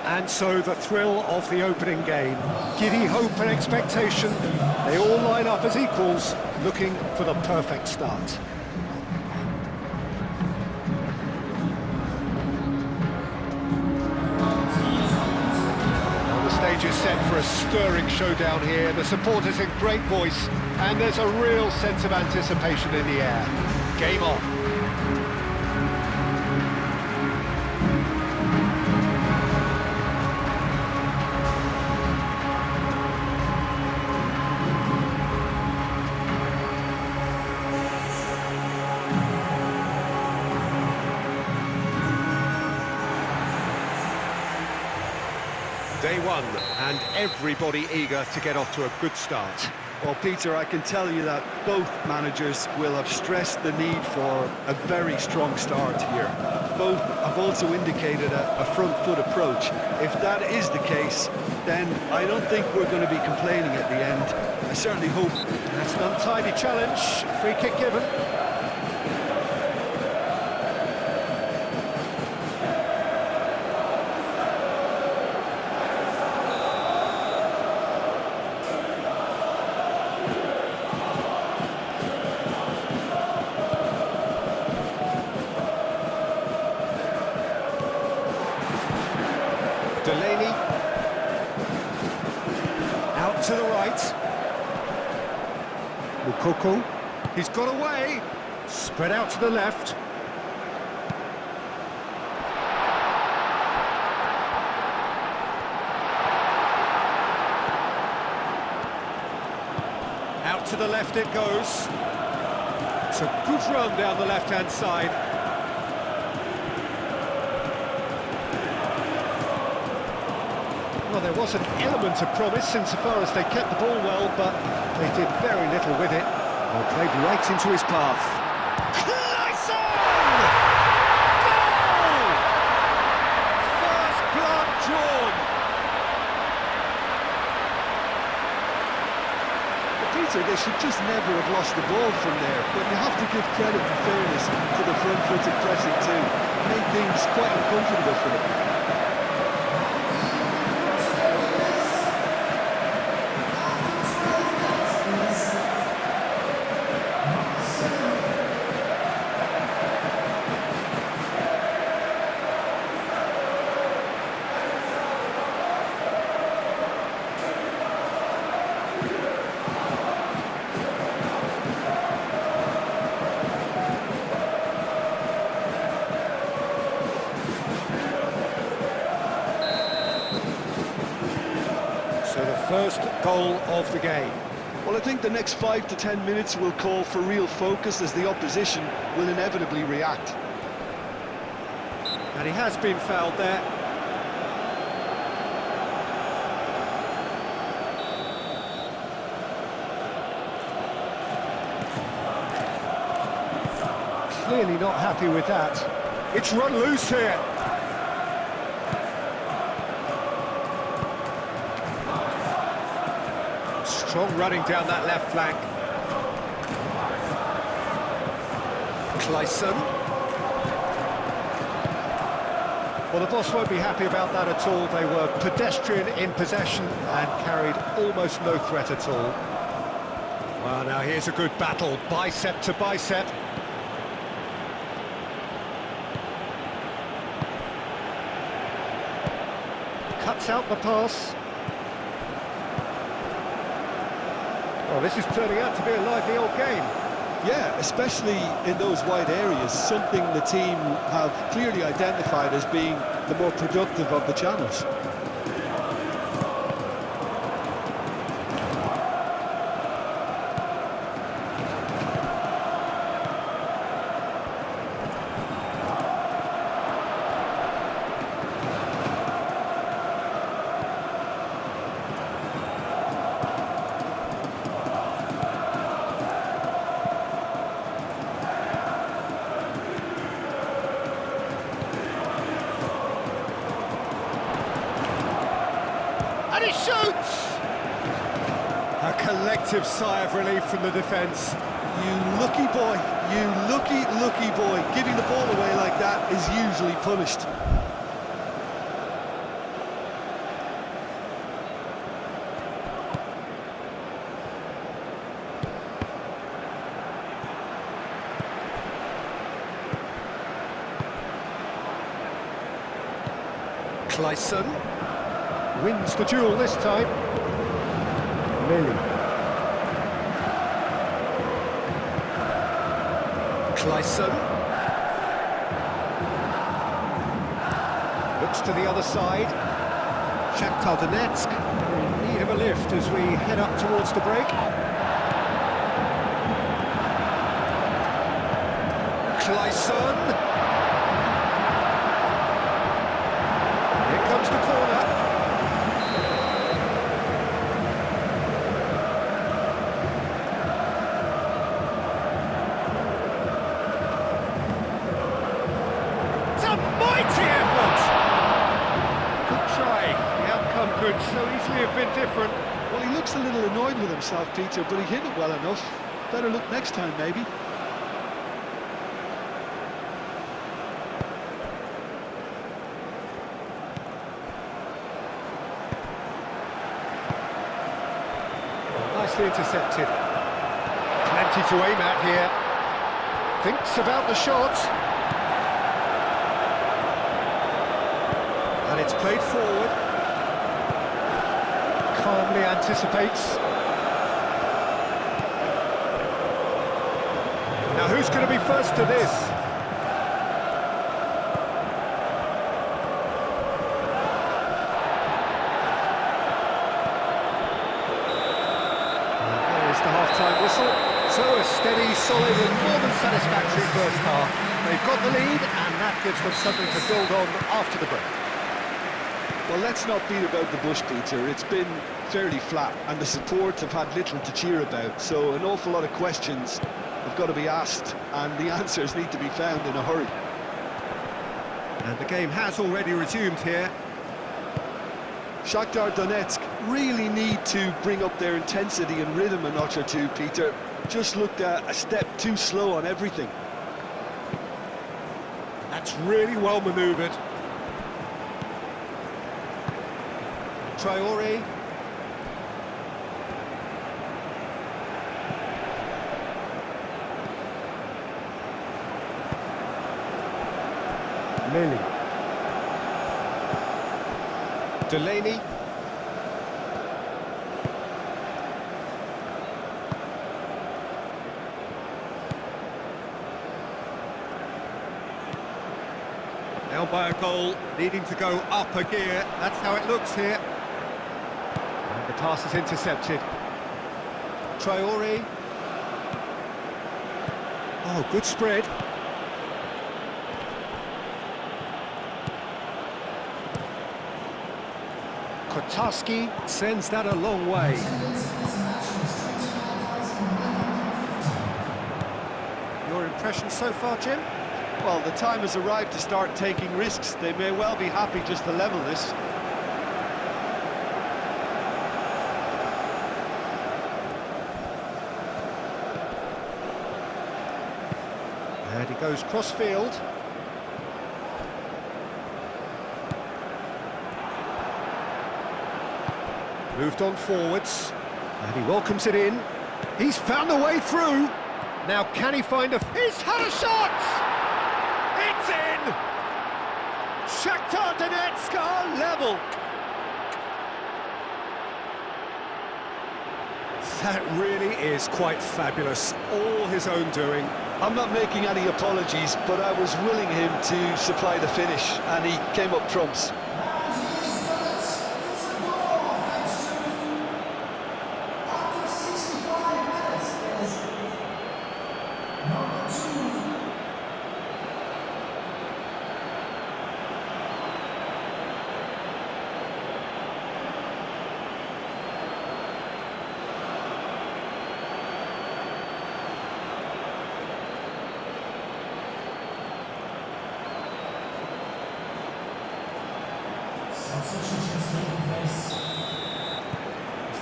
And so the thrill of the opening game. Giddy hope and expectation. They all line up as equals, looking for the perfect start. Well, the stage is set for a stirring showdown here. The supporters in great voice, and there's a real sense of anticipation in the air. Game on. Day one, and everybody eager to get off to a good start. Well, Peter, I can tell you that both managers will have stressed the need for a very strong start here. Both have also indicated a front foot approach. If that is the case, then I don't think we're going to be complaining at the end. I certainly hope. That's an untidy challenge. Free kick given. Delaney, out to the right. Mukoko, he's got away. Spread out to the left. Out to the left it goes. It's a good run down the left-hand side. Well, there was an element of promise insofar as they kept the ball well, but they did very little with it. Well, played right into his path. Equalizer! Goal! First blood drawn. Peter, they should just never have lost the ball from there, but you have to give credit and fairness to the front-footed pressing too. Made things quite uncomfortable for them. So the first goal of the game. Well, I think the next 5 to 10 minutes will call for real focus as the opposition will inevitably react. And he has been fouled there. Clearly not happy with that. It's run loose here. Strong running down that left flank. Clayson. Well, the boss won't be happy about that at all. They were pedestrian in possession and carried almost no threat at all. Well, now here's a good battle, bicep to bicep. Cuts out the pass. Well, this is turning out to be a lively old game. Yeah, especially in those wide areas, something the team have clearly identified as being the more productive of the channels. And he shoots! A collective sigh of relief from the defence. You lucky boy, you lucky boy. Giving the ball away like that is usually punished. Equalizer wins the duel this time. Lily. Equalizer looks to the other side. Shakhtar Donetsk in need of a lift as we head up towards the break. Equalizer. Here comes the corner. It's a mighty effort! Good try. The outcome could so easily have been different. Well, he looks a little annoyed with himself, Peter, but he hit it well enough. Better look next time, maybe. Nicely intercepted. Plenty to aim at here. Thinks about the shot. And it's played forward. Calmly anticipates. Now who's going to be first to this? The half-time whistle. So a steady, solid and more than satisfactory first half. They've got the lead and that gives them something to build on after the break. Well, let's not beat about the bush, Peter. It's been fairly flat and the support have had little to cheer about, so an awful lot of questions have got to be asked and the answers need to be found in a hurry. And the game has already resumed here. Shakhtar Donetsk really need to bring up their intensity and rhythm a notch or two, Peter. Just looked a step too slow on everything. That's really well manoeuvred. Traore. Lily. Delaney. Now by a goal, needing to go up a gear. That's how it looks here. And the pass is intercepted. Traore. Oh, good spread. Kotarski sends that a long way. Your impression so far, Jim? Well, the time has arrived to start taking risks. They may well be happy just to level this. And he goes cross-field. Moved on forwards, and he welcomes it in. He's found a way through. Now can he find a... He's had a shot! It's in! Shakhtar Donetsk are level. That really is quite fabulous. All his own doing. I'm not making any apologies, but I was willing him to supply the finish, and he came up trumps.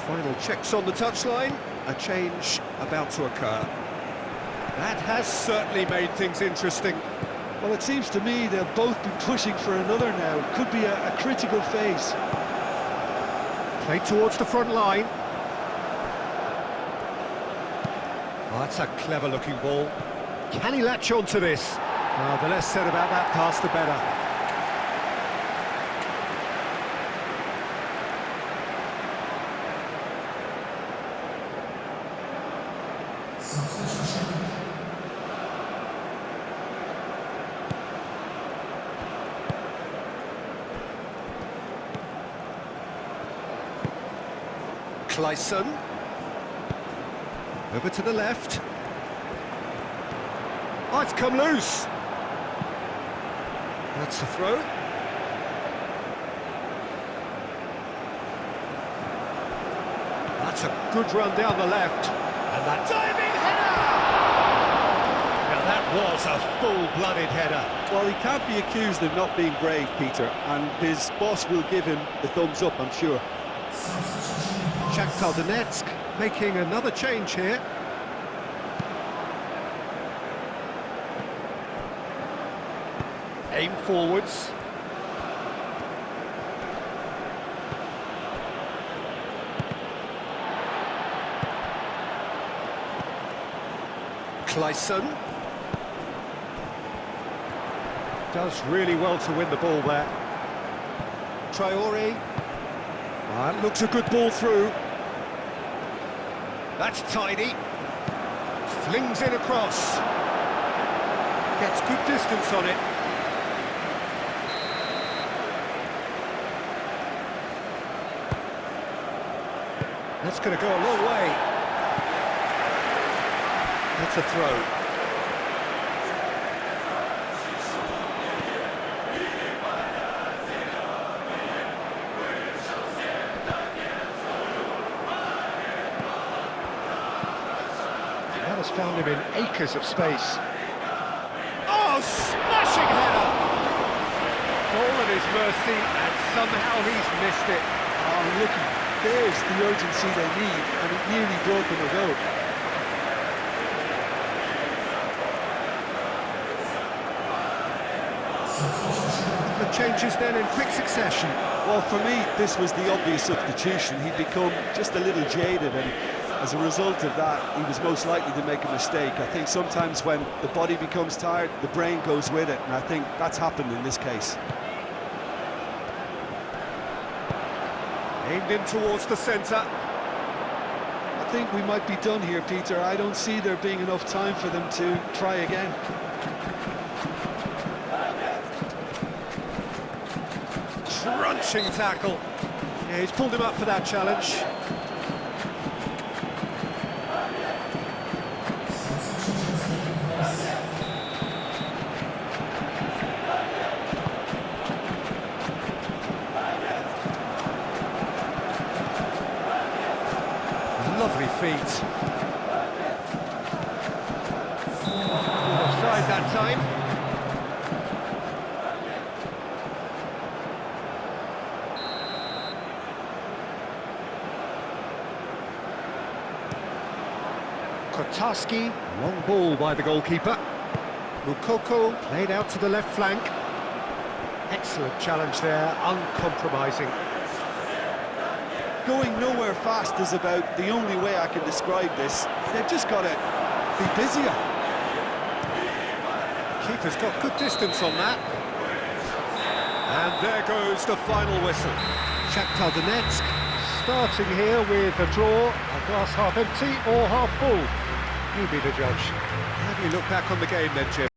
Final checks on the touchline. A change about to occur. That has certainly made things interesting. Well, it seems to me they'll both be pushing for another now. It could be a critical phase. Played towards the front line. Oh, that's a clever-looking ball. Can he latch on to this? The less said about that pass, the better. Equalizer. Over to the left. Oh, it's come loose. That's the throw. That's a good run down the left. And that diving header! Now that was a full-blooded header. Well, he can't be accused of not being brave, Peter, and his boss will give him the thumbs up, I'm sure. Shakhtar Donetsk making another change here. Aim forwards. Equalizer. Does really well to win the ball there. Traore. That looks a good ball through. That's tidy. Flings it across. Gets good distance on it. That's going to go a long way. That's a throw. That has found him in acres of space. Oh, smashing header! Ball at his mercy, and somehow he's missed it. Oh, look, there's the urgency they need, and it nearly broke them a go. The changes then in quick succession. Well, for me, this was the obvious substitution. He'd become just a little jaded, and as a result of that, he was most likely to make a mistake. I think sometimes when the body becomes tired, the brain goes with it, and I think that's happened in this case. Aimed in towards the centre. I think we might be done here, Peter. I don't see there being enough time for them to try again. Crunching tackle. Yeah, he's pulled him up for that challenge. Lovely feet. Offside that time. Kotarski, long ball by the goalkeeper. Mukoko played out to the left flank. Excellent challenge there, uncompromising. Going nowhere fast is about the only way I can describe this. They've just got to be busier. Keeper's got good distance on that. And there goes the final whistle. Shakhtar Donetsk starting here with a draw, a glass half empty or half full. You be the judge. How do you look back on the game then, Jim?